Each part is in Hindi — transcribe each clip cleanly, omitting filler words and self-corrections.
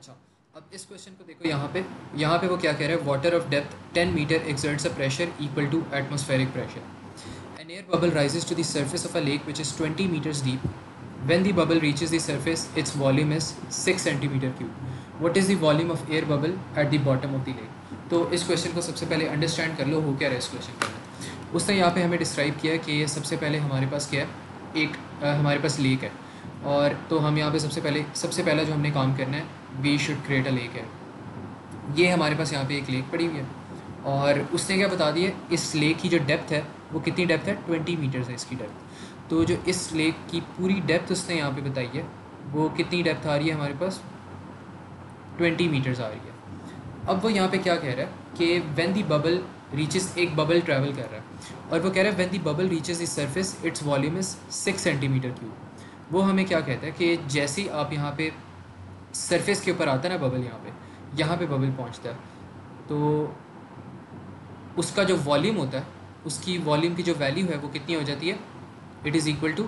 अच्छा, अब इस क्वेश्चन को देखो यहाँ पे वो क्या कह रहा है, water of depth 10 metre exerts a pressure equal to atmospheric pressure. An air bubble rises to the surface of a lake which is 20 meters deep. When the bubble reaches the surface, its volume is 6 centimeter cube. What is the volume of air bubble at the bottom of the lake? तो इस क्वेश्चन को सबसे पहले अंडरस्टैंड कर लो हो क्या रहा है इस क्वेश्चन के अंदर। उसने यहाँ पे हमें डिस्क्राइब किया कि ये सबसे पहले हमारे पास क्या है, हमारे पास लेक है। और तो हम यहाँ पे सबसे पहला जो हमने काम करना है, we should create a lake है। ये हमारे पास यहाँ पे एक लेक पड़ी हुई है और उसने क्या बता दिया, इस लेक की जो डेप्थ है वो कितनी डेप्थ है, 20 मीटर्स है इसकी डेप्थ। तो जो इस लेक की पूरी डेप्थ उसने यहाँ पे बताई है वो कितनी डेप्थ आ रही है हमारे पास, 20 मीटर्स आ रही है। अब वो यहाँ पे क्या कह रहा है कि व्हेन दी बबल रीचेस, एक बबल ट्रैवल कर रहा है और वो कह रहा है when the bubble reaches the surface its volume is 6 centimetre cube. वो हमें क्या कहता है कि जैसे ही आप यहाँ पे सरफेस के ऊपर आता है ना बबल, यहाँ पे बबल पहुँचता है तो उसका जो वॉल्यूम होता है, उसकी वॉल्यूम की जो वैल्यू है वो कितनी हो जाती है, it is equal to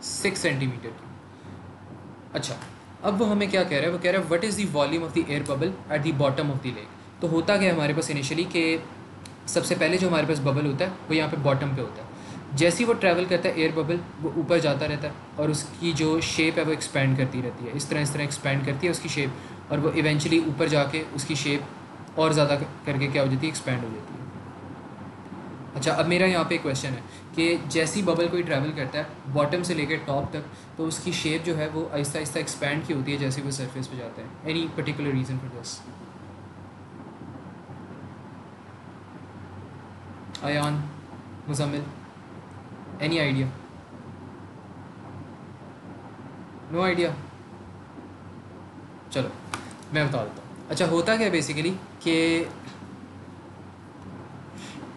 6 centimetre cube. अच्छा, अब वो हमें क्या कह रहा है, वो कह रहा है what is the volume of the air bubble at the bottom of the lake. तो होता क्या है हमारे पास इनिशियली कि सबसे पहले जो हमारे पास बबल होता है वो यहाँ पे बॉटम पे होता है। जैसे ही वो ट्रैवल करता है एयर बबल, वो ऊपर जाता रहता है और उसकी जो शेप है वो एक्सपेंड करती रहती है, इस तरह एक्सपेंड करती है उसकी शेप, और वो इवेंचुअली ऊपर जाके उसकी शेप और ज़्यादा करके क्या हो जाती है, एक्सपेंड हो जाती है। अच्छा, अब मेरा यहाँ पे एक क्वेश्चन है कि जैसी बबल कोई ट्रैवल करता है बॉटम से लेकर टॉप तक, तो उसकी शेप जो है वो आहिस्ता आहिस्ता एक्सपैंड की होती है जैसे वो सरफेस पे जाता है। Any particular reason for this? Ayaan, Muzammil, any idea? No idea? चलो मैं बता देता हूँ। अच्छा, होता क्या बेसिकली कि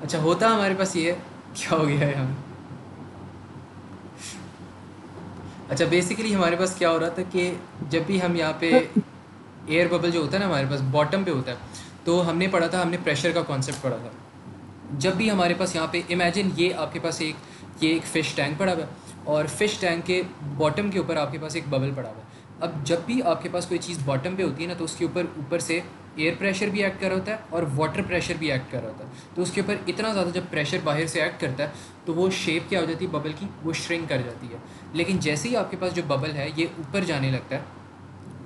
अच्छा होता हमारे पास ये है, क्या हो गया है हम, अच्छा बेसिकली हमारे पास क्या हो रहा था कि जब भी हम यहाँ पे एयर बबल जो होता है ना हमारे पास बॉटम पे होता है, तो हमने पढ़ा था, हमने प्रेशर का कॉन्सेप्ट पढ़ा था। जब भी हमारे पास यहाँ पे इमेजिन ये आपके पास एक फ़िश टैंक पड़ा हुआ है और फिश टैंक के बॉटम के ऊपर आपके पास एक बबल पड़ा हुआ है। अब जब भी आपके पास कोई चीज़ बॉटम पे होती है ना, तो उसके ऊपर से एयर प्रेशर भी एक्ट कर रहा होता है और वाटर प्रेशर भी एक्ट कर रहा होता है। तो उसके ऊपर इतना ज़्यादा जब प्रेशर बाहर से एक्ट करता है तो वो शेप क्या हो जाती है बबल की, वो श्रिंक कर जाती है। लेकिन जैसे ही आपके पास जो बबल है ये ऊपर जाने लगता है,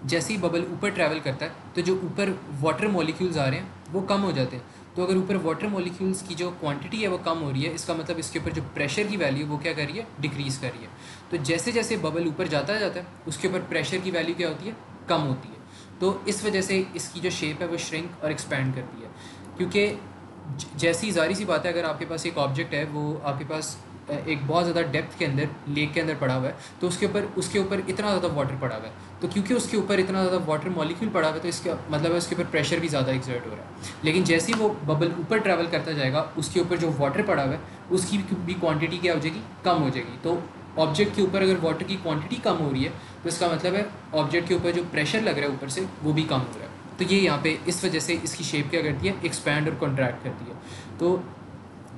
जैसे ही बबल ऊपर ट्रैवल करता है तो जो ऊपर वाटर मॉलिक्यूल्स आ रहे हैं वो कम हो जाते हैं। तो अगर ऊपर वाटर मॉलिक्यूल्स की जो क्वांटिटी है वो कम हो रही है, इसका मतलब इसके ऊपर जो प्रेशर की वैल्यू वो क्या कर रही है, डिक्रीज़ कर रही है। तो जैसे जैसे बबल ऊपर जाता है उसके ऊपर प्रेशर की वैल्यू क्या होती है, कम होती है। तो इस वजह से इसकी जो शेप है वो श्रिंक और एक्सपैंड करती है। क्योंकि जैसी ज़ाहिर सी बात है, अगर आपके पास एक ऑब्जेक्ट है वो आपके पास एक बहुत ज़्यादा डेप्थ के अंदर लेक के अंदर पड़ा हुआ है, तो उसके ऊपर इतना ज़्यादा वाटर पड़ा हुआ है, तो क्योंकि उसके ऊपर इतना ज़्यादा वाटर मॉलिक्यूल पड़ा हुआ है तो इसका मतलब है उसके ऊपर प्रेशर भी ज़्यादा एक्सर्ट हो रहा है। लेकिन जैसे ही वो बबल ऊपर ट्रैवल करता जाएगा उसके ऊपर जो वाटर पड़ा हुआ है उसकी भी क्वांटिटी क्या हो जाएगी, कम हो जाएगी। तो ऑब्जेक्ट के ऊपर अगर वाटर की क्वांटिटी कम हो रही है तो इसका मतलब है ऑब्जेक्ट के ऊपर जो प्रेशर लग रहा है ऊपर से वो भी कम हो रहा है। तो ये यहाँ पे इस वजह से इसकी शेप क्या करती है, एक्सपैंड और कॉन्ट्रैक्ट करती है। तो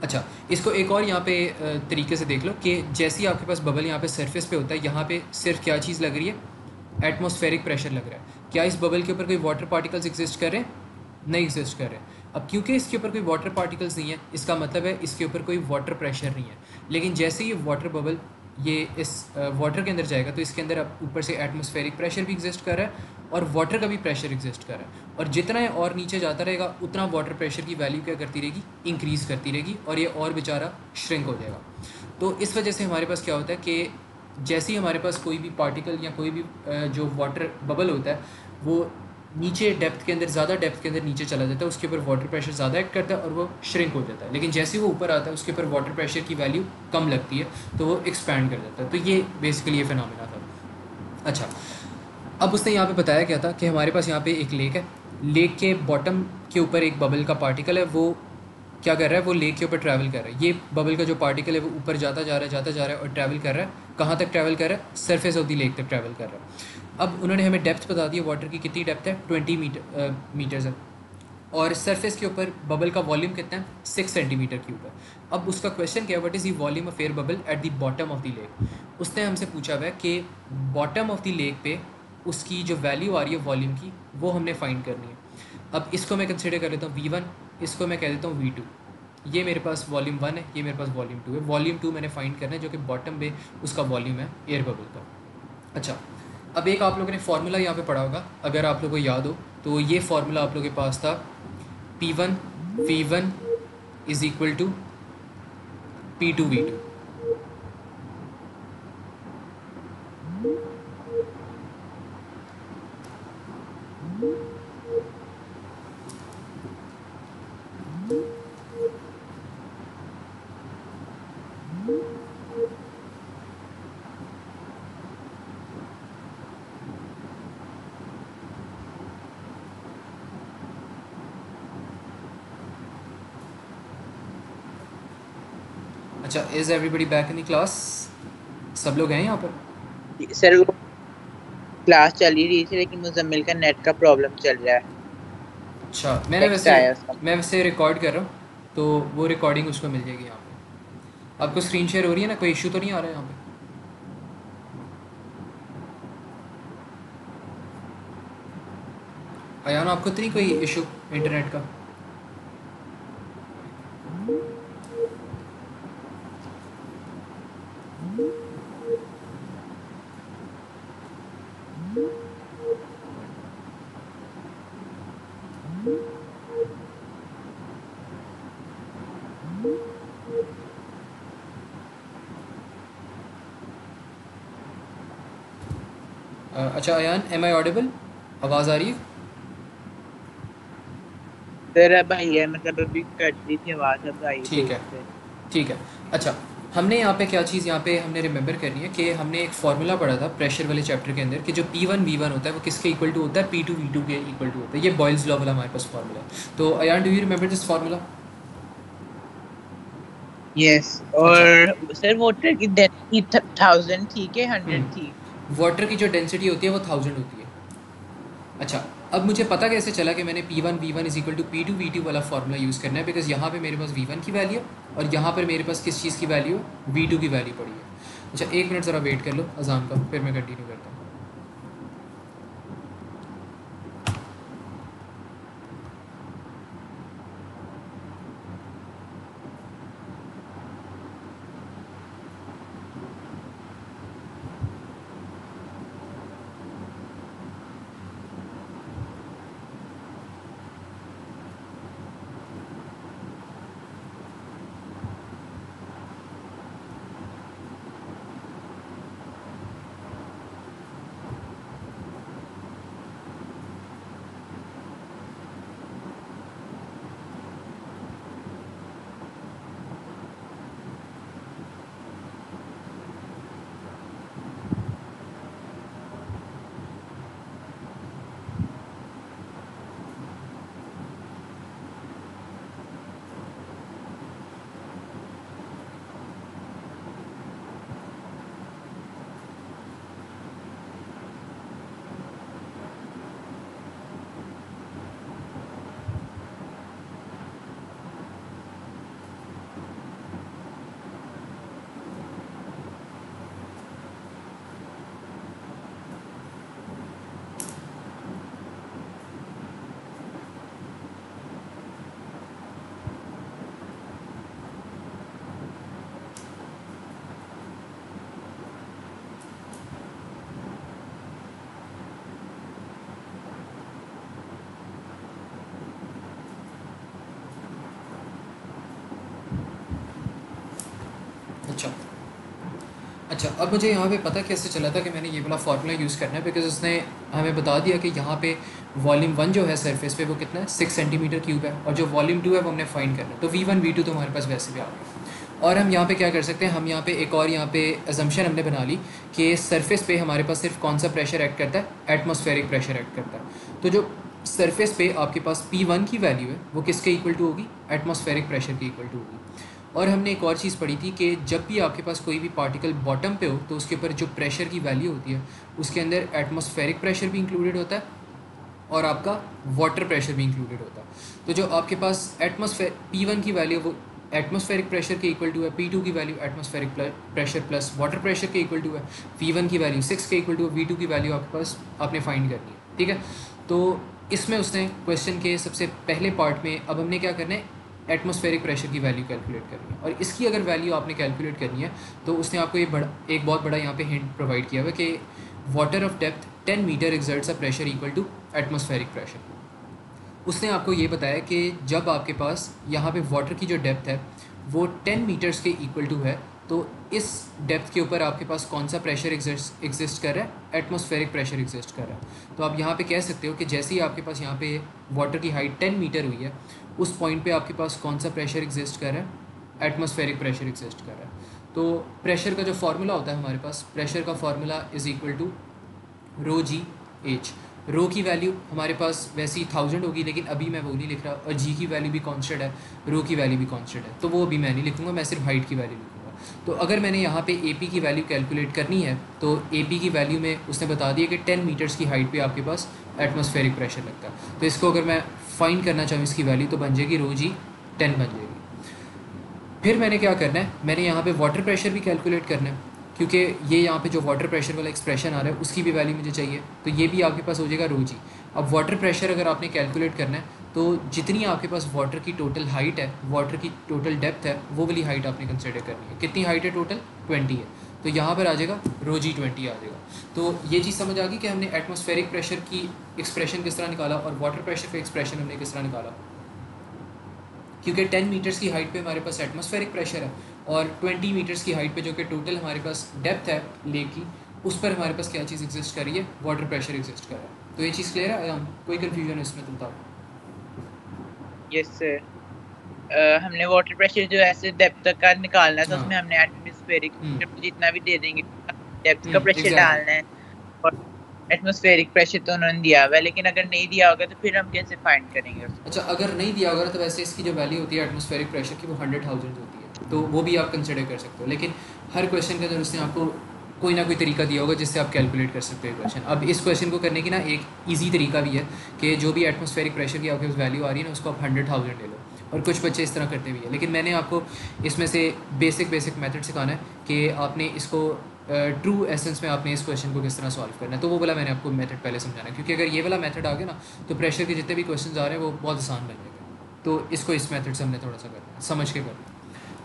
अच्छा, इसको एक और यहाँ पे तरीके से देख लो कि जैसे ही आपके पास बबल यहाँ पे सरफेस पे होता है, यहाँ पे सिर्फ क्या चीज़ लग रही है, एटमॉस्फेरिक प्रेशर लग रहा है। क्या इस बबल के ऊपर कोई वाटर पार्टिकल्स एग्जिस्ट कर रहे हैं, नहीं एग्जिस्ट कर रहे हैं। अब क्योंकि इसके ऊपर कोई वाटर पार्टिकल्स नहीं है, इसका मतलब है इसके ऊपर कोई वाटर प्रेशर नहीं है। लेकिन जैसे ही वाटर बबल ये इस वाटर के अंदर जाएगा तो इसके अंदर अब ऊपर से एटमॉस्फेरिक प्रेशर भी एग्जिस्ट कर रहा है और वाटर का भी प्रेशर एग्जिस्ट कर रहा है। और जितना ये और नीचे जाता रहेगा उतना वाटर प्रेशर की वैल्यू क्या करती रहेगी, इंक्रीज़ करती रहेगी और ये और बेचारा श्रिंक हो जाएगा। तो इस वजह से हमारे पास क्या होता है कि जैसे ही हमारे पास कोई भी पार्टिकल या कोई भी जो वाटर बबल होता है वो नीचे डेप्थ के अंदर, ज़्यादा डेप्थ के अंदर नीचे चला जाता है, उसके ऊपर वाटर प्रेशर ज़्यादा एक्ट करता है और वो श्रिंक हो जाता है। लेकिन जैसे ही वो ऊपर आता है उसके ऊपर वाटर प्रेशर की वैल्यू कम लगती है तो वो एक्सपैंड कर जाता है। तो ये बेसिकली ये फिनोमेना था। अच्छा, अब उसने यहाँ पे बताया क्या था कि हमारे पास यहाँ पे एक लेक है, लेक के बॉटम के ऊपर एक बबल का पार्टिकल है, वो क्या कर रहा है, वो लेक के ऊपर ट्रैवल कर रहा है। ये बबल का जो पार्टिकल है वो ऊपर जाता जा रहा है और ट्रैवल कर रहा है, कहाँ तक ट्रैवल कर रहा है, सरफेस ऑफ द लेक तक ट्रैवल कर रहा है। अब उन्होंने हमें डेप्थ बता दी, वाटर की कितनी डेप्थ है, 20 मीटर्स है और सरफेस के ऊपर बबल का वॉल्यूम कितना है, 6 सेंटीमीटर क्यूब है। अब उसका क्वेश्चन क्या है, what is the volume of air bubble at the bottom of the lake. उसने हमसे पूछा हुआ है कि बॉटम ऑफ द लेक पे उसकी जो वैल्यू आ रही है वॉल्यूम की वो हमने फाइंड करनी है। अब इसको मैं कंसिडर कर लेता हूँ V1, इसको मैं कह देता हूँ V2। ये मेरे पास वॉल्यूम 1 है, ये मेरे पास वॉल्यूम 2 है। वॉल्यूम 2 मैंने फाइंड करना है जो कि बॉटम में उसका वॉल्यूम है एयर बबल का। अच्छा, अब एक आप लोगों ने फार्मूला यहाँ पे पढ़ा होगा, अगर आप लोगों को याद हो तो ये फार्मूला आप लोगों के पास था P1 V1 is equal to P2 V2। अच्छा, is everybody back in the class? सब लोग हैं यहाँ पर? सर वो क्लास चल ही रही थी लेकिन मुजम्मिल का नेट का प्रॉब्लम चल रहा है। अच्छा, टेक्स्ट आया उसका। मैं वैसे रिकॉर्ड कर रहा हूँ तो वो रिकॉर्डिंग उसको मिल जाएगी यहाँ पे। आपको स्क्रीन शेयर हो रही है ना? कोई इशू तो नहीं आ रहा है यहाँ पे? अयान, आपको तो नहीं कोई इशू इंटरनेट का? अच्छा अयान, एम आई ऑडिबल? आवाज़ आ रही है? सर भैया मतलब अभी कट रही थी आवाज, अब आई ठीक सही है, से। ठीक है। अच्छा, हमने यहाँ पे क्या चीज़ यहाँ पे हमने रिमेंबर करनी है कि हमने एक फार्मूला पढ़ा था प्रेशर वाले चैप्टर के अंदर कि जो P1 V1 होता है वो किसके इक्वल टू होता है? P2 V2 के इक्वल टू होता है। ये बॉयल्स लॉ वाला हमारे पास फार्मूला है। तो Ayaan, do you remember this formula? Yes. अच्छा। और सर वाटर की डेंसिटी 1000 थी के 100 थी? वाटर की जो डेंसिटी होती है वो 1000 होती है। अच्छा, अब मुझे पता कैसे चला कि मैंने P1 V1 is equal to P2 V2 वाला फार्मूला यूज़ करना है? बिकॉज यहाँ पे मेरे पास V1 की वैल्यू और यहाँ पर मेरे पास किस चीज़ की वैल्यू? V2 की वैल्यू पड़ी है। अच्छा, एक मिनट ज़रा वेट कर लो अजान का, फिर मैं कंटिन्यू करता हूँ। अच्छा, अच्छा, अब मुझे यहाँ पे पता कैसे चला था कि मैंने ये वाला फार्मूला यूज़ करना है? बिकॉज उसने हमें बता दिया कि यहाँ पे वॉल्यूम 1 जो है सरफेस पे वो कितना है? 6 सेंटीमीटर क्यूब है, और जो वॉल्यूम 2 है वो हमने फाइंड करना है। तो V1 V2 तो हमारे पास वैसे भी आ गया। और हम यहाँ पे क्या कर सकते हैं? हम यहाँ पे एक और यहाँ पे अजम्पशन हमने बना ली कि सरफेस पे हमारे पास सिर्फ कौन सा प्रेशर एक्ट करता है? एटमॉस्फेरिक प्रेशर एक्ट करता है। तो जो सरफेस पे आपके पास P1 की वैल्यू है वो किसके इक्वल टू होगी? एटमॉस्फेरिक प्रेशर के इक्वल टू होगी। और हमने एक और चीज़ पढ़ी थी कि जब भी आपके पास कोई भी पार्टिकल बॉटम पे हो तो उसके ऊपर जो प्रेशर की वैल्यू होती है उसके अंदर एटमॉस्फेरिक प्रेशर भी इंक्लूडेड होता है और आपका वाटर प्रेशर भी इंक्लूडेड होता है। तो जो आपके पास एटमॉस्फेयर P1 की वैल्यू वो एटमॉस्फेरिक प्रेशर के इक्वल टू है P2 की value atmospheric pressure plus water pressure के इक्वल टू है V1 की वैल्यू 6 के इक्वल टू है V2 की वैल्यू आपके पास आपने फाइंड करनी है, ठीक है। तो इसमें उसने क्वेश्चन के सबसे पहले पार्ट में अब हमने क्या करना है, एटमॉस्फेरिक प्रेशर की वैल्यू कैलकुलेट करनी है, और इसकी अगर वैल्यू आपने कैलकुलेट करनी है तो उसने आपको एक बहुत बड़ा यहाँ पे हिंट प्रोवाइड किया हुआ है कि water of depth 10 metre exerts a pressure equal to atmospheric pressure. उसने आपको ये बताया कि जब आपके पास यहाँ पे वाटर की जो डेप्थ है वो 10 मीटर्स के इक्वल टू है, तो इस डेप्थ के ऊपर आपके पास कौन सा प्रेशर एग्जिस्ट कर रहा है, एटमॉस्फेरिक प्रेशर एग्जिस्ट कर रहा है। तो आप यहाँ पे कह सकते हो कि जैसे ही आपके पास यहाँ पे वाटर की हाइट 10 मीटर हुई है, उस पॉइंट पे आपके पास कौन सा प्रेशर एग्जिस्ट कर रहा है, एटमॉस्फेरिक प्रेशर एग्जिस्ट कर रहा है। तो प्रेशर का जो फार्मूला होता है हमारे पास, प्रेशर का formula is equal to rho g h. Rho की वैल्यू हमारे पास वैसे ही 1000 होगी, लेकिन अभी मैं वो नहीं लिख रहा, और जी की वैल्यू भी कांस्टेंट है, रो की वैल्यू भी कांस्टेंट है, तो वो अभी मैं नहीं लिखूँगा, मैं सिर्फ हाइट की वैल्यू लिखूँगा। तो अगर मैंने यहाँ पे ए पी की वैल्यू कैलकुलेट करनी है तो ए पी की वैल्यू में उसने बता दिया कि 10 मीटर्स की हाइट पे आपके पास एटमॉस्फेरिक प्रेशर लगता है। तो इसको अगर मैं फाइंड करना चाहूँ इसकी वैल्यू, तो बन जाएगी रो जी 10 बन जाएगी। फिर मैंने क्या करना है, मैंने यहाँ पे वाटर प्रेशर भी कैलकुलेट करना है, क्योंकि ये यहाँ पे जो वाटर प्रेशर वाला एक्सप्रेशन आ रहा है उसकी भी वैल्यू मुझे चाहिए, तो ये भी आपके पास हो जाएगा रो जी। अब वाटर प्रेशर अगर आपने कैलकुलेट करना है तो जितनी आपके पास वाटर की टोटल हाइट है, वाटर की टोटल डेप्थ है, वो वाली हाइट आपने कंसिडर करनी है। कितनी हाइट है टोटल, 20 है, तो यहाँ पर आ जाएगा रो जी 20 आ जाएगा। तो ये चीज़ समझ आ गई कि हमने एटमॉस्फेरिक प्रेशर की एक्सप्रेशन किस तरह निकाला और वाटर प्रेशर का एक्सप्रेशन हमने किस तरह निकाला, क्योंकि 10 मीटर्स की हाइट पे हमारे पास एटमॉस्फेरिक प्रेशर है, और 20 मीटर्स की हाइट पे जो कि टोटल हमारे पास डेप्थ है लेक की, उस पर हमारे पास क्या चीज़ एग्जिस्ट कर रही है, वाटर प्रेशर एग्जिस्ट कर रहा है। तो ये चीज़ क्लियर है, कोई कन्फ्यूजन है इसमें तो बताओ। Yes sir. हमने वाटर प्रेशर जो ऐसे डेप्थ तक का निकालना है, तो हाँ। उसमें हमने एटमॉस्फेरिक जितना भी दे देंगे डेप्थ का प्रेशर एग्जैक्टली। डालना है, और एटमॉस्फेरिक प्रेशर तो उन्होंने दिया हुआ है, लेकिन अगर नहीं दिया होगा तो फिर हम कैसे फाइंड करेंगे उसको। अच्छा, अगर नहीं दिया होगा तो वैसे इसकी जो वैल्यू होती है एटमॉस्फेरिक प्रेशर की वो 100,000 होती है, तो वो भी आप कंसिडर कर सकते हो, लेकिन हर क्वेश्चन के अंदर उसने आपको कोई ना कोई तरीका दिया होगा जिससे आप कैलकुलेट कर सकते हो क्वेश्चन। अब इस क्वेश्चन को करने की ना एक ईजी तरीका भी है कि जो भी एटमॉस्फेरिक प्रेशर की आपके पास वैल्यू आ रही है ना, उसको आप 100,000 ले लो, और कुछ बच्चे इस तरह करते भी है, लेकिन मैंने आपको इसमें से बेसिक मेथड सिखाना है कि आपने इसको ट्रू एसेंस में आपने इस क्वेश्चन को किस तरह सॉल्व करना है। तो वो वाला मैंने आपको मेथड पहले समझाना है, क्योंकि अगर ये वाला मेथड आ गया ना तो प्रेशर के जितने भी क्वेश्चन आ रहे हैं वो बहुत आसान बन जाएगा। तो इसको इस मेथड से हमने थोड़ा सा करना है, समझ के करना है।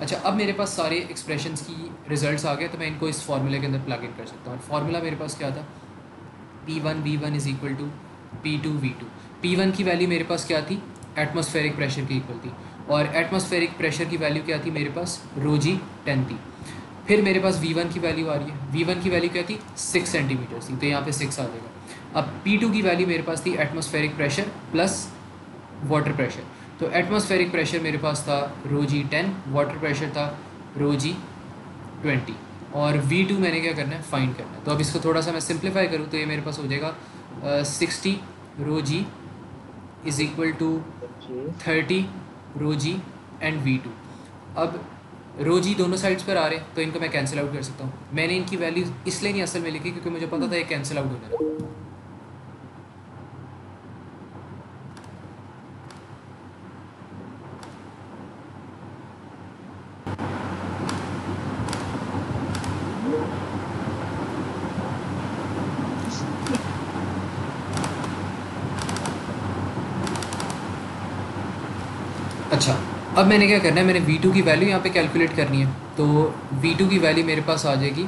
अच्छा, अब मेरे पास सारे एक्सप्रेशंस की रिजल्ट्स आ गए, तो मैं इनको इस फार्मूले के अंदर प्लग इन कर सकता हूँ। और फार्मूला मेरे पास क्या था, P1 is equal to P2 V2। P1 की वैल्यू मेरे पास क्या थी, एटमॉस्फेरिक प्रेशर की इक्वल थी, और एटमॉस्फेरिक प्रेशर की वैल्यू क्या थी मेरे पास, रो जी 10 थी। फिर मेरे पास V1 की वैल्यू आ रही है, V1 की वैल्यू क्या थी, 6 सेंटीमीटर थी, तो यहाँ पे 6 आ जाएगा। अब P2 की वैल्यू मेरे पास थी atmospheric pressure plus water pressure, तो एटमॉस्फेरिक प्रेशर मेरे पास था रो जी 10, वाटर प्रेशर था रो जी 20, और V2 मैंने क्या करना है, फाइंड करना है। तो अब इसको थोड़ा सा मैं सिंप्लीफाई करूँ तो ये मेरे पास हो जाएगा 60 rho g is equal to 30 rho g and V2। अब रो जी दोनों साइड्स पर आ रहे हैं तो इनको मैं कैंसिल आउट कर सकता हूँ। मैंने इनकी वैल्यूज इसलिए नहीं असल में लिखी क्योंकि मुझे पता था ये कैंसिल आउट होने लगा। अच्छा, अब मैंने क्या करना है, मैंने V2 की वैल्यू यहाँ पे कैलकुलेट करनी है, तो V2 की वैल्यू मेरे पास आ जाएगी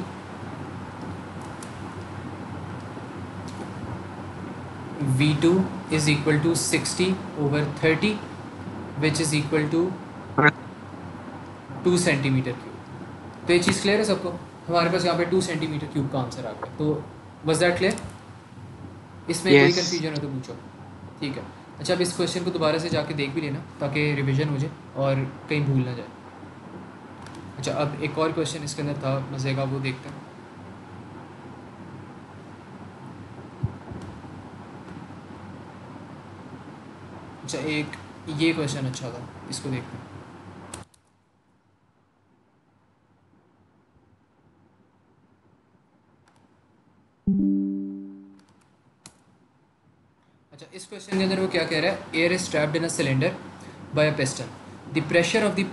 V2 is equal to 60/30 which is equal to 2 centimetre cube. तो ये चीज़ क्लियर है सबको, हमारे पास यहाँ पे 2 सेंटीमीटर क्यूब का आंसर आ गया। तो वॉज दैट क्लियर, इसमें कोई यस। कन्फ्यूजन हो तो पूछो, ठीक है। अच्छा, अब इस क्वेश्चन को दोबारा से जाके देख भी लेना ताकि रिवीजन हो जाए और कहीं भूल ना जाए। अच्छा, अब एक और क्वेश्चन इसके अंदर था मज़े का, वो देखते हैं। अच्छा, एक ये क्वेश्चन अच्छा था, इसको देखते हैं। अच्छा, इस क्वेश्चन के अंदर वो क्या कह रहा है, air is trapped in a cylinder by a piston, the pressure of the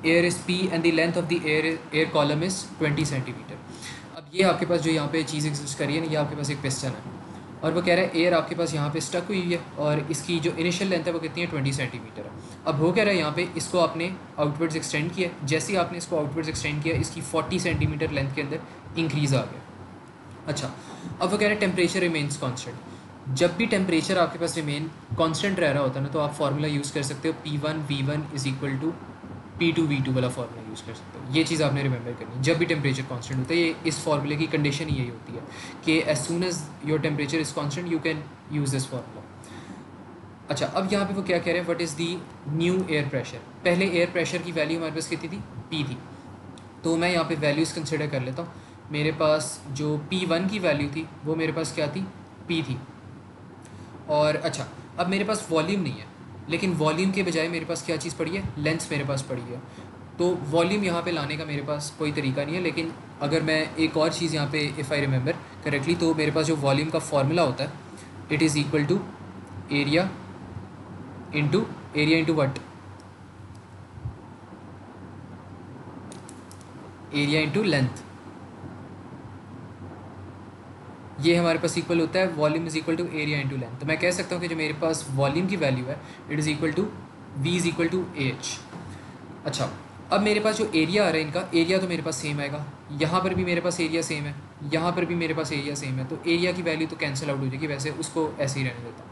air is P and the length of the air column is 20 centimetre. अब ये आपके पास जो यहाँ पे चीज़ एग्जिस्ट कर रही है ना, ये आपके पास एक पिस्टन है और वो कह रहा है एयर आपके पास यहाँ पे स्टक हुई है और इसकी जो इनिशियल लेंथ है वो कितनी है, 20 सेंटीमीटर है। अब हो कह रहा है यहाँ पे इसको आपने आउटवर्ड्स एक्सटेंड किया, जैसे ही आपने इसको आउटवर्ड्स एक्सटेंड किया इसकी 40 सेंटीमीटर लेंथ के अंदर इंक्रीज़ आ गया। अच्छा, अब वो कह रहे हैं टेम्परेचर रिमेन्स कांस्टेंट। जब भी टेम्परेचर आपके पास रिमेन कांस्टेंट रह रहा होता है ना, तो आप फार्मूला यूज़ कर सकते हो P1 V1 is equal to P2 V2 वाला फार्मूला यूज़ कर सकते हो। ये चीज़ आपने रिमेंबर करनी है, जब भी टेम्परेचर कांस्टेंट होता है। ये इस फार्मूले की कंडीशन ही यही होती है कि as soon as your temperature is constant you can use this formula. अच्छा, अब यहाँ पे वो क्या कह रहे हैं, what is the new air pressure. पहले एयर प्रेशर की वैल्यू हमारे पास कितनी थी, P थी। तो मैं यहाँ पे वैल्यूज़ कंसिडर कर लेता हूँ। मेरे पास जो P1 की वैल्यू थी वो मेरे पास क्या थी, P थी। और अच्छा, अब मेरे पास वॉल्यूम नहीं है, लेकिन वॉल्यूम के बजाय मेरे पास क्या चीज़ पड़ी है, लेंथ मेरे पास पड़ी है। तो वॉल्यूम यहाँ पे लाने का मेरे पास कोई तरीका नहीं है, लेकिन अगर मैं एक और चीज़ यहाँ पे इफ़ आई रिमेंबर करेक्टली, तो मेरे पास जो वॉल्यूम का फार्मूला होता है it is equal to area into what, area into length. ये हमारे पास इक्वल होता है volume is equal to area into length. तो मैं कह सकता हूँ कि जो मेरे पास वॉल्यूम की वैल्यू है it is equal to V is equal to H. अच्छा, अब मेरे पास जो एरिया आ रहा है इनका, एरिया तो मेरे पास सेम आएगा, यहाँ पर भी मेरे पास एरिया सेम है, यहाँ पर भी मेरे पास एरिया सेम है, तो एरिया की वैल्यू तो कैंसिल आउट हो जाएगी, वैसे उसको ऐसे ही रहने देता हूँ।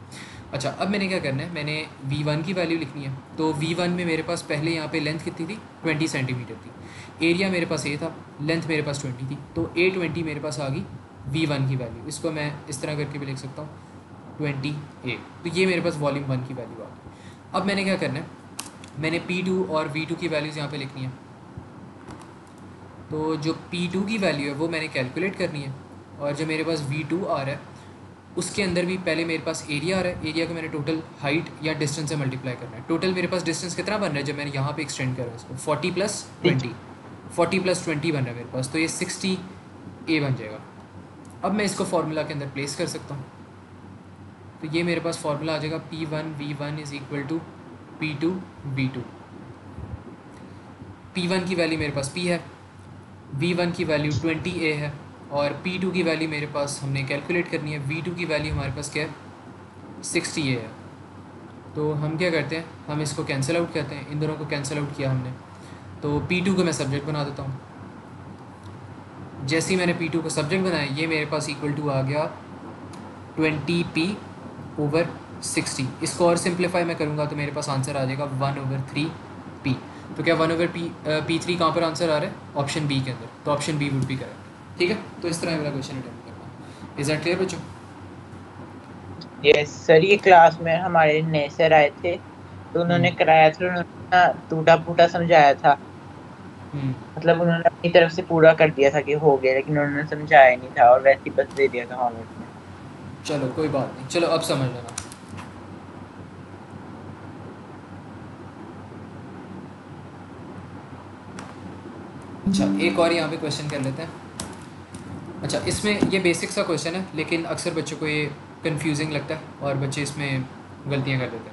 अच्छा, अब मैंने क्या करना है, मैंने V1 की वैल्यू लिखनी है। तो V1 में मेरे पास पहले यहाँ पे लेंथ कितनी थी, 20 सेंटीमीटर थी। एरिया मेरे पास A था, लेंथ मेरे पास 20 थी, तो A20 मेरे पास आ गई V1 की वैल्यू। इसको मैं इस तरह करके भी लिख सकता हूँ 20A। तो ये मेरे पास वॉल्यूम 1 की वैल्यू आ गई। अब मैंने क्या करना है, मैंने P2 और V2 की वैल्यूज़ यहाँ पे लिखनी है। तो जो P2 की वैल्यू है वो मैंने कैलकुलेट करनी है, और जो मेरे पास V2 आ रहा है उसके अंदर भी पहले मेरे पास एरिया आ रहा है, एरिया को मैंने टोटल हाइट या डिस्टेंस से मल्टीप्लाई करना है। टोटल मेरे पास डिस्टेंस कितना बन रहा है जब मैंने यहाँ पे एक्सटेंड करा इसको, 40 + 20, 40 + 20 बन रहा है मेरे पास, तो ये 60A बन जाएगा। अब मैं इसको फार्मूला के अंदर प्लेस कर सकता हूँ, तो ये मेरे पास फार्मूला आ जाएगा P1 V1 is equal to P2 V2। P1 की वैल्यू मेरे पास P है, V1 की वैल्यू 20A है, और P2 की वैल्यू मेरे पास हमने कैलकुलेट करनी है। V2 की वैल्यू हमारे पास क्या है, 60A है। तो हम क्या करते हैं, हम इसको कैंसिल आउट करते हैं, इन दोनों को कैंसिल आउट किया हमने, तो P2 को मैं सब्जेक्ट बना देता हूँ। जैसे ही मैंने P2 को सब्जेक्ट बनाया, ये मेरे पास इक्वल टू आ गया 20P/60। इसको और सिंप्लीफाई मैं करूँगा तो मेरे पास आंसर आ जाएगा 1/3P। तो क्या 1/P3 कहाँ पर आंसर आ रहा है, ऑप्शन बी के अंदर, तो option B would be correct. ठीक है, तो इस तरह मेरा क्वेश्चन अटेम्प्ट करना। इज दैट क्लियर बच्चों? यस सर, ये क्लास में हमारे नए सर आए थे तो उन्होंने कराया था, उन्होंने ना टूटा फूटा समझाया था। मतलब उन्होंने अपनी तरफ से पूरा कर दिया था कि हो गया, लेकिन उन्होंने समझाया नहीं था और वैसे ही बस दे दिया था होमवर्क में। चलो कोई बात नहीं, चलो अब समझ लेना। अच्छा, एक और यहाँ पे क्वेश्चन कर लेते हैं। अच्छा, इसमें ये बेसिक सा क्वेश्चन है, लेकिन अक्सर बच्चों को ये कंफ्यूजिंग लगता है और बच्चे इसमें गलतियाँ कर देते हैं।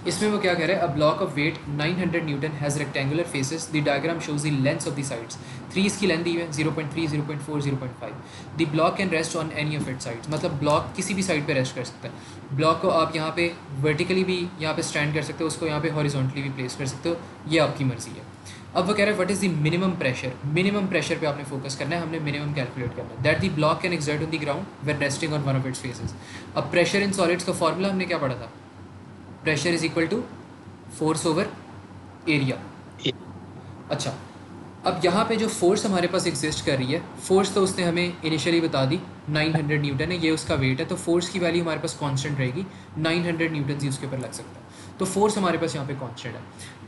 इसमें वो क्या कह रहे हैं, a block of weight 900 newton has rectangular faces, the diagram shows the lengths of the sides. 3 इसकी लेंथ दी है, 0.3, 0.4, 0.5। The block can rest on any of its sides, मतलब ब्लॉक किसी भी साइड पे रेस्ट कर सकता है। ब्लॉक को आप यहाँ पे वर्टिकली भी यहाँ पे स्टैंड कर सकते हो, उसको यहाँ पे हॉरिजॉन्टली भी प्लेस कर सकते हो, ये आपकी मर्जी है। अब वो कह रहे हैं what is the minimum pressure. Minimum pressure पे आपने फोकस करना है, हमने मिनिमम कैलकुलेट करना है। That the block can exert on the ground when resting on one of its faces. अब प्रेशर इन सॉलिड्स का फॉर्मूला हमने क्या पढ़ा था, pressure is equal to force over area. अच्छा, अब यहाँ पे जो फोर्स हमारे पास एग्जिस्ट कर रही है, फोर्स तो उसने हमें इनिशियली बता दी 900 न्यूटन है, ये उसका वेट है, तो फोर्स की वैल्यू हमारे पास कांस्टेंट रहेगी, 900 न्यूटन ही उसके ऊपर लग सकता है। तो फोर्स हमारे पास यहाँ पे कांस्टेंट है।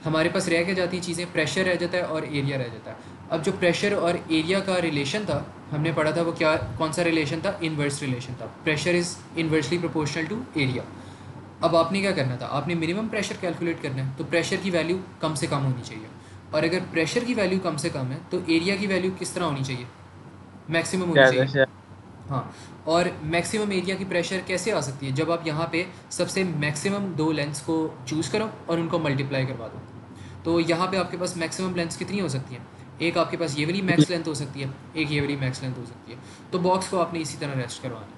हमारे पास रह क्या जाती है चीज़ें, प्रेशर रह जाता है और एरिया रह जाता है। अब जो प्रेशर और एरिया का रिलेशन था हमने पढ़ा था, वो क्या, कौन सा रिलेशन था, इन्वर्स रिलेशन था। Pressure is inversely proportional to area. अब आपने क्या करना था, आपने मिनिमम प्रेशर कैलकुलेट करना है, तो प्रेशर की वैल्यू कम से कम होनी चाहिए, और अगर प्रेशर की वैल्यू कम से कम है तो एरिया की वैल्यू किस तरह होनी चाहिए, मैक्सिमम होनी ज़्यादा चाहिए। से हाँ, और मैक्सिमम एरिया की प्रेशर कैसे आ सकती है, जब आप यहाँ पे सबसे मैक्सिमम दो लेंथ्स को चूज़ करो और उनको मल्टीप्लाई करवा दो। तो यहाँ पे आपके पास मैक्सिमम लेंथ कितनी हो सकती है? एक आपके पास ये वाली मैक्स लेंथ हो सकती है, एक ये वाली मैक्स लेंथ हो सकती है। तो बॉक्स को आपने इसी तरह रेस्ट करवाना है।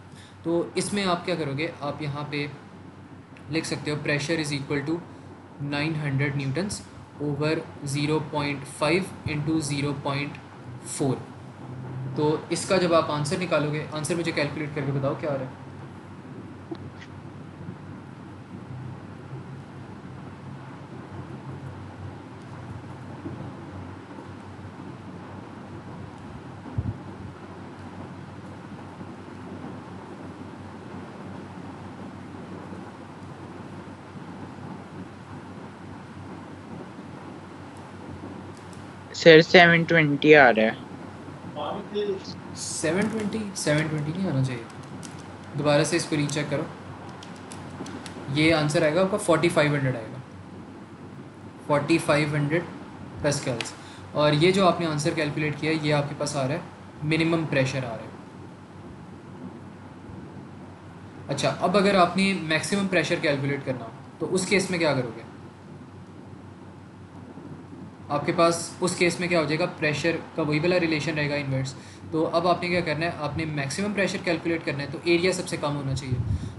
तो इसमें आप क्या करोगे, आप यहाँ पे लिख सकते हो pressure is equal to 900 newtons over 0.5 into 0.4। तो इसका जब आप आंसर निकालोगे, आंसर मुझे कैलकुलेट करके बताओ क्या आ रहा है। सर 720 आ रहा है। 720 नहीं आना चाहिए, दोबारा से इसको रीचेक करो। ये आंसर आएगा आपका 4500 आएगा, 4500 पैस्कल्स। और ये जो आपने आंसर कैलकुलेट किया है ये आपके पास आ रहा है मिनिमम प्रेशर आ रहा है। अच्छा, अब अगर आपने मैक्सिमम प्रेशर कैलकुलेट करना हो तो उस केस में क्या करोगे? आपके पास उस केस में क्या हो जाएगा, प्रेशर का वही वाला रिलेशन रहेगा इन्वर्स। तो अब आपने क्या करना है, आपने मैक्सिमम प्रेशर कैलकुलेट करना है तो एरिया सबसे कम होना चाहिए।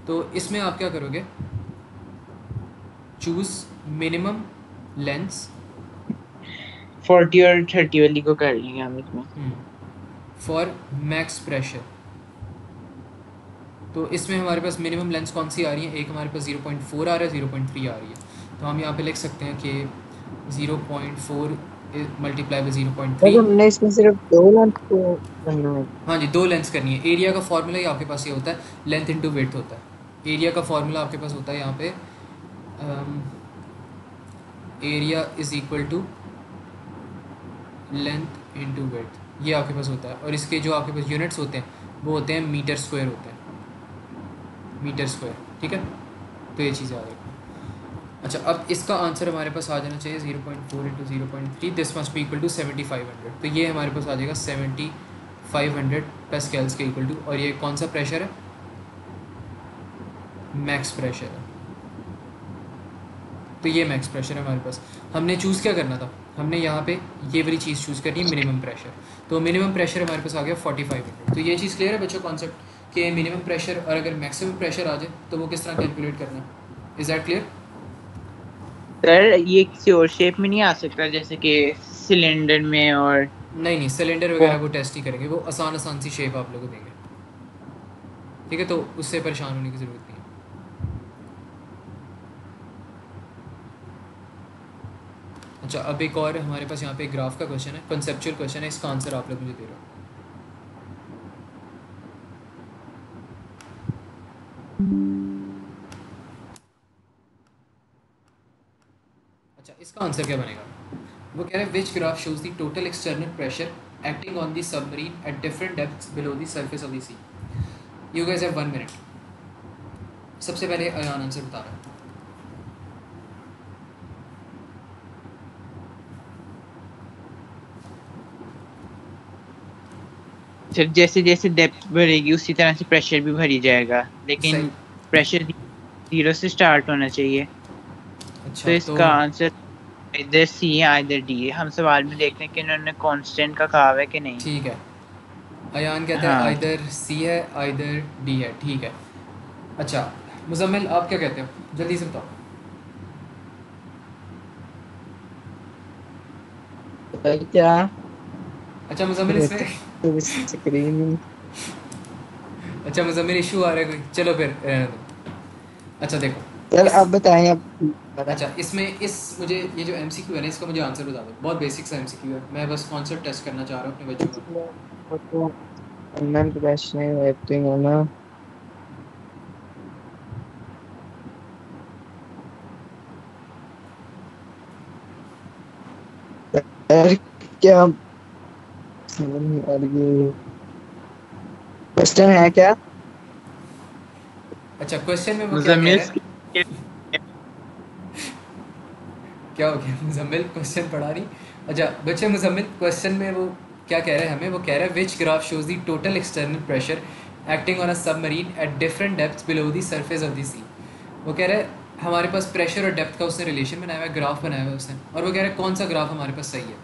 तो इसमें आप क्या करोगे, चूज़ मिनिमम लेंस 40 और 30 वाली को कर लेंगे हम इसमें। For max pressure. तो इसमें हमारे पास मिनिमम लेंस कौन सी आ रही है, एक हमारे पास 0.4 आ रहा है, 0.3 आ रही है। तो हम यहाँ पे लिख सकते हैं कि 0.4 मल्टीप्लाई बाई 0.3। हमने इसमें सिर्फ 2 लेंथ को करना है। हाँ जी, 2 लेंस करनी है। एरिया का फॉर्मूला ही आपके पास ये होता है, लेंथ इंटू विड्थ होता है। एरिया का फॉर्मूला आपके पास होता है यहाँ पे, area is equal to length into width, ये आपके पास होता है। और इसके जो आपके पास यूनिट्स होते हैं वो होते हैं मीटर स्क्वायर होते हैं, मीटर स्क्वायर, ठीक है। तो ये चीज़ आ गई। अच्छा, अब इसका आंसर हमारे पास आ जाना चाहिए 0.4 into 0.3, this must be equal to 7500। तो ये हमारे पास आ जाएगा 7500 पैस्कल्स के इक्वल टू। और ये कौन सा प्रेशर है, मैक्स प्रेशर है। तो ये मैक्स प्रेशर है हमारे पास। हमने चूज़ क्या करना था, हमने यहाँ पे ये वाली चीज़ चूज़ करनी है, मिनिमम प्रेशर। तो मिनिमम प्रेशर हमारे पास आ गया 4500। तो ये चीज़ क्लियर है बच्चों, कॉन्सेप्ट कि मिनिमम प्रेशर और अगर मैक्सिमम प्रेशर आ जाए तो वो किस तरह कैलकुलेट करना है। Is that clear? सर ये किसी और शेप में नहीं आ सकता, जैसे कि सिलेंडर में? और नहीं, सिलेंडर वगैरह वो टेस्ट ही करेंगे, वो आसान सी शेप आप लोगों को देंगे, ठीक है। तो उससे परेशान होने की ज़रूरत नहीं है। अच्छा, अब एक और हमारे पास यहाँ पे एक ग्राफ का क्वेश्चन है, कंसेप्चुअल क्वेश्चन है, इसका आंसर आप लोग मुझे दे रहे हो। अच्छा, इसका आंसर क्या बनेगा? वो कह रहे हैं which graph shows the total external pressure acting on the submarine at different depths below the surface of the sea. You guys have 1 minute. सबसे पहले अयान आंसर बता रहा है। सर जैसे जैसे डेप्थ बढ़ेगी उसी तरह से प्रेशर भी भरी जाएगा, लेकिन प्रेशर 0 से स्टार्ट होना चाहिए। अच्छा, तो इसका आंसर इधर सी है इधर डी है। हम सवाल में देखते हैं कि इन्होंने कांस्टेंट का कहा है कि नहीं। ठीक है, अयान कहता है आइदर सी है आइदर डी है, ठीक है। अच्छा मुजम्मिल, आप क्या कहते हो, जल्दी से बताओ। क्या? अच्छा मुजम्मिल, इसमें स्क्रीन अच्छा मुजम्मिल इशू आ रहा है कोई, चलो फिर रहने दो। अच्छा देखो सर, अब बताएं अब। अच्छा, इसमें मुझे ये जो एमसीक्यू है ना, इसका मुझे आंसर बता दो। बहुत बेसिक सा एमसीक्यू है, मैं बस कॉन्सेप्ट टेस्ट करना चाह रहा हूँ अपने बच्चों का। Unknown pressure acting on a sir, क्या समझ नहीं आ रही, क्वेश्चन है क्या? अच्छा, क्वेश्चन में वो क्या कह रहा है, क्या हो गया मुजम्मिल, क्वेश्चन पढ़ा रही। अच्छा बच्चे, मुजम्मिल क्वेश्चन में वो क्या कह रहा है हमें, वो कह रहा है which graph shows the total external pressure acting on a submarine at different depths below the surface of the sea. वो कह रहा है हमारे पास प्रेशर और डेप्थ का उसने रिलेशन बनाया हुआ है, ग्राफ बनाया हुआ है उसने, और वो कह रहा है कौन सा ग्राफ हमारे पास सही है।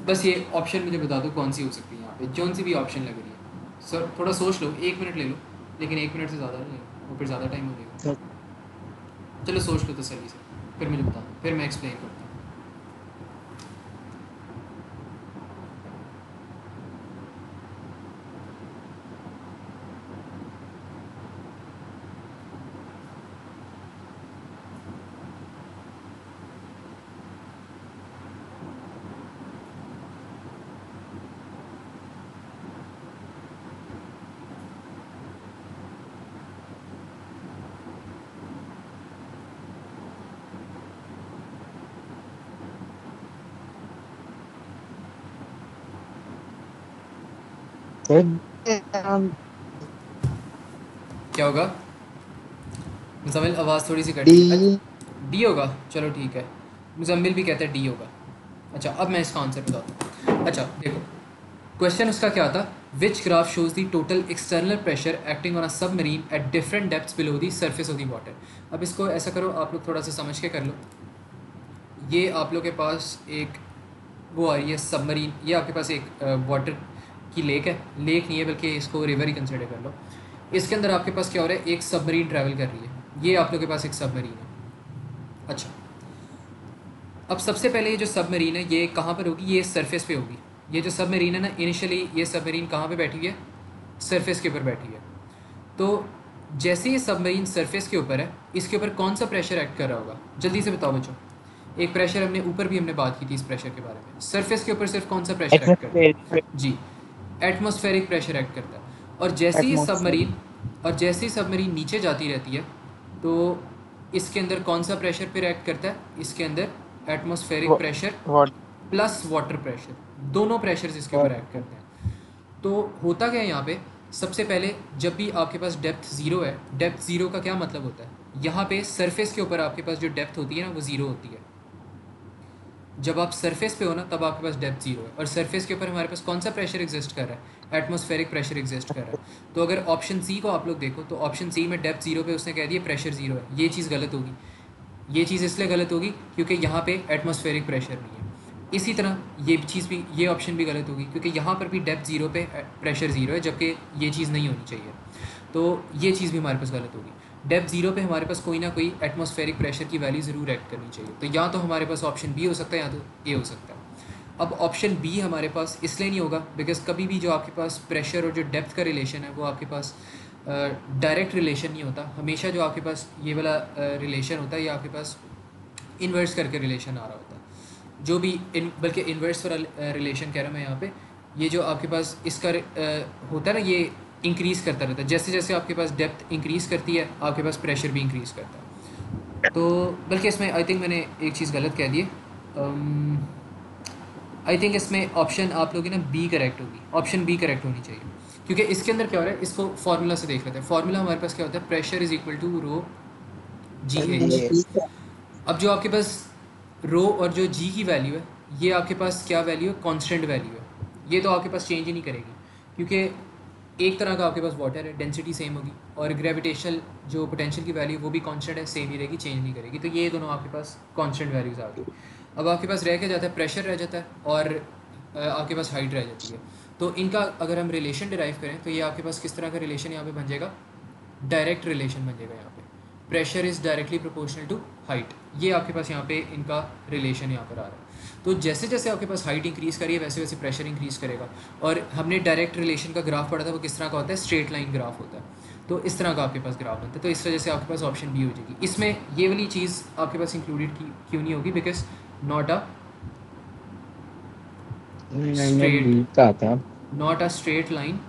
बस ये ऑप्शन मुझे बता दो कौन सी हो सकती है यहाँ पे, कौन सी भी ऑप्शन लग रही है। सर थोड़ा सोच लो, 1 मिनट ले लो, लेकिन 1 मिनट से ज़्यादा नहीं लेगा, वो फिर ज़्यादा टाइम हो जाएगा। चलो सोच लो तसल्ली से, फिर मुझे बता दो, फिर मैं एक्सप्लेन करता हूँ। क्या होगा मुजम्मिल? आवाज़ थोड़ी सी कट गई। डी होगा, चलो ठीक है, मुजम्मिल भी कहता है डी होगा। अच्छा अब मैं इसका आंसर बताता हूँ। अच्छा देखो, क्वेश्चन उसका क्या था, विच graph shows the total external pressure acting on a submarine at different depths below the surface of the water. अब इसको ऐसा करो, आप लोग थोड़ा सा समझ के कर लो। ये आप लोग के पास एक वो आ रही है सबमरीन, ये आपके पास एक वाटर की लेक है, लेक नहीं है बल्कि इसको रिवर ही कंसिडर कर लो। इसके अंदर आपके पास क्या हो रहा है, एक सबमरीन ट्रैवल कर रही है, ये आप लोग के पास एक सबमरीन है। अच्छा अब सबसे पहले ये जो सबमरीन है ये कहाँ पर होगी, ये सरफेस पे होगी। ये जो सबमरीन है ना, इनिशियली ये सबमरीन कहाँ पे बैठी हुई है, सरफेस के ऊपर बैठी है। तो जैसे ये सबमरीन सरफेस के ऊपर है, इसके ऊपर कौन सा प्रेशर एक्ट कर रहा होगा, जल्दी से बताओ बच्चों। एक प्रेशर हमने ऊपर भी हमने बात की थी इस प्रेशर के बारे में, सरफेस के ऊपर सिर्फ कौन सा प्रेशर एक्ट करता है जी, एटमॉस्फेरिक प्रेशर एक्ट करता है। और जैसे ही सबमरीन नीचे जाती रहती है तो इसके अंदर कौन सा प्रेशर फिर एक्ट करता है, इसके अंदर atmospheric pressure plus water pressure, दोनों प्रेशर्स इसके ऊपर एक्ट करते हैं। तो होता क्या है यहाँ पे, सबसे पहले जब भी आपके पास डेप्थ ज़ीरो है, डेप्थ ज़ीरो का क्या मतलब होता है, यहाँ पे सरफेस के ऊपर आपके पास जो डेप्थ होती है ना वो ज़ीरो होती है। जब आप सरफेस पे हो ना तब आपके पास डेप्थ ज़ीरो है, और सरफेस के ऊपर हमारे पास कौन सा प्रेशर एग्जिस्ट कर रहा है, एटमॉस्फेरिक प्रेशर एग्जिस्ट कर रहा है। तो अगर ऑप्शन सी को आप लोग देखो तो ऑप्शन सी में डेप्थ ज़ीरो पे उसने कह दिया प्रेशर ज़ीरो है, ये चीज़ गलत होगी। ये चीज़ इसलिए गलत होगी क्योंकि यहाँ पे एटमॉस्फेरिक प्रेशर नहीं है। इसी तरह ये चीज़ भी, ये ऑप्शन भी गलत होगी क्योंकि यहाँ पर भी डेप्थ ज़ीरो पे प्रेशर ज़ीरो है, जबकि ये चीज़ नहीं होनी चाहिए। तो ये चीज़ भी हमारे पास गलत होगी। डेप्थ ज़ीरो पे हमारे पास कोई ना कोई एटमॉस्फेरिक प्रेशर की वैल्यू ज़रूर एक्ट करनी चाहिए। तो या तो हमारे पास ऑप्शन बी हो सकता है या तो ए हो सकता है। अब ऑप्शन बी हमारे पास इसलिए नहीं होगा बिकॉज कभी भी जो आपके पास प्रेशर और जो डेप्थ का रिलेशन है वो आपके पास डायरेक्ट रिलेशन नहीं होता। हमेशा जो आपके पास ये वाला रिलेशन होता है ये आपके पास इन्वर्स करके रिलेशन आ रहा होता है। जो भी बल्कि इन्वर्स वाला रिलेशन कह रहा हूँ मैं यहाँ पे, ये जो आपके पास इसका होता है ना, ये इंक्रीज़ करता रहता है। जैसे जैसे आपके पास डेप्थ इंक्रीज़ करती है आपके पास प्रेशर भी इंक्रीज़ करता है। तो बल्कि इसमें आई थिंक मैंने एक चीज़ गलत कह दी है। आई थिंक इसमें ऑप्शन आप लोग की ना बी करेक्ट होगी, ऑप्शन बी करेक्ट होनी चाहिए। क्योंकि इसके अंदर क्या हो रहा है, इसको फार्मूला से देख लेते हैं। फार्मूला हमारे पास क्या होता है, pressure is equal to rho g h. अब जो आपके पास रो और जो जी की वैल्यू है ये आपके पास क्या वैल्यू है, कांस्टेंट वैल्यू है। ये तो आपके पास चेंज ही नहीं करेगी क्योंकि एक तरह का आपके पास वाटर है, डेंसिटी सेम होगी, और ग्रेविटेशनल जो पोटेंशियल की वैल्यू वो भी कांस्टेंट है, सेम ही रहेगी, चेंज नहीं करेगी। तो ये दोनों आपके पास कांस्टेंट वैल्यूज़ आ गई। अब आपके पास रह के जाता है, प्रेशर रह जाता है और आपके पास हाइट रह जाती है। तो इनका अगर हम रिलेशन डिराइव करें तो ये आपके पास किस तरह का रिलेशन यहाँ पे बन जाएगा, डायरेक्ट रिलेशन बन जाएगा। यहाँ पे pressure is directly proportional to height, ये आपके पास यहाँ पे इनका रिलेशन यहाँ पर आ रहा है। तो जैसे जैसे आपके पास हाइट इंक्रीज़ करिए वैसे वैसे प्रेशर इंक्रीज़ करेगा। और हमने डायरेक्ट रिलेशन का ग्राफ पढ़ा था, वो किस तरह का होता है, स्ट्रेट लाइन ग्राफ होता है। तो इस तरह का आपके पास ग्राफ बनता है। तो इस वजह से आपके पास ऑप्शन बी हो जाएगी। इसमें ये वाली चीज़ आपके पास इंक्लूडेड क्यों नहीं होगी, because not a straight line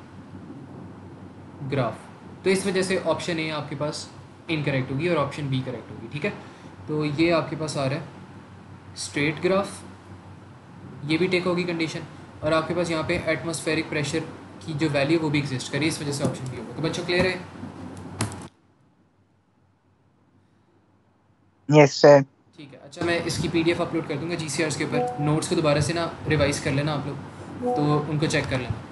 graph. तो इस वजह से ऑप्शन ए आपके पास इनकरेक्ट होगी और ऑप्शन बी करेक्ट होगी। ठीक है, तो ये आपके पास आ रहा है स्ट्रेट ग्राफ, ये भी टेक होगी कंडीशन, और आपके पास यहाँ पे एटमॉस्फेरिक प्रेशर की जो वैल्यू वो भी एग्जिस्ट करी, इस वजह से ऑप्शन बी होगा। तो बच्चों क्लियर है? Yes sir. ठीक है। अच्छा मैं इसकी पीडीएफ अपलोड कर दूंगा जीसीआरएस के ऊपर, नोट्स को दोबारा से ना रिवाइज़ कर लेना आप लोग, तो उनको चेक कर लेना।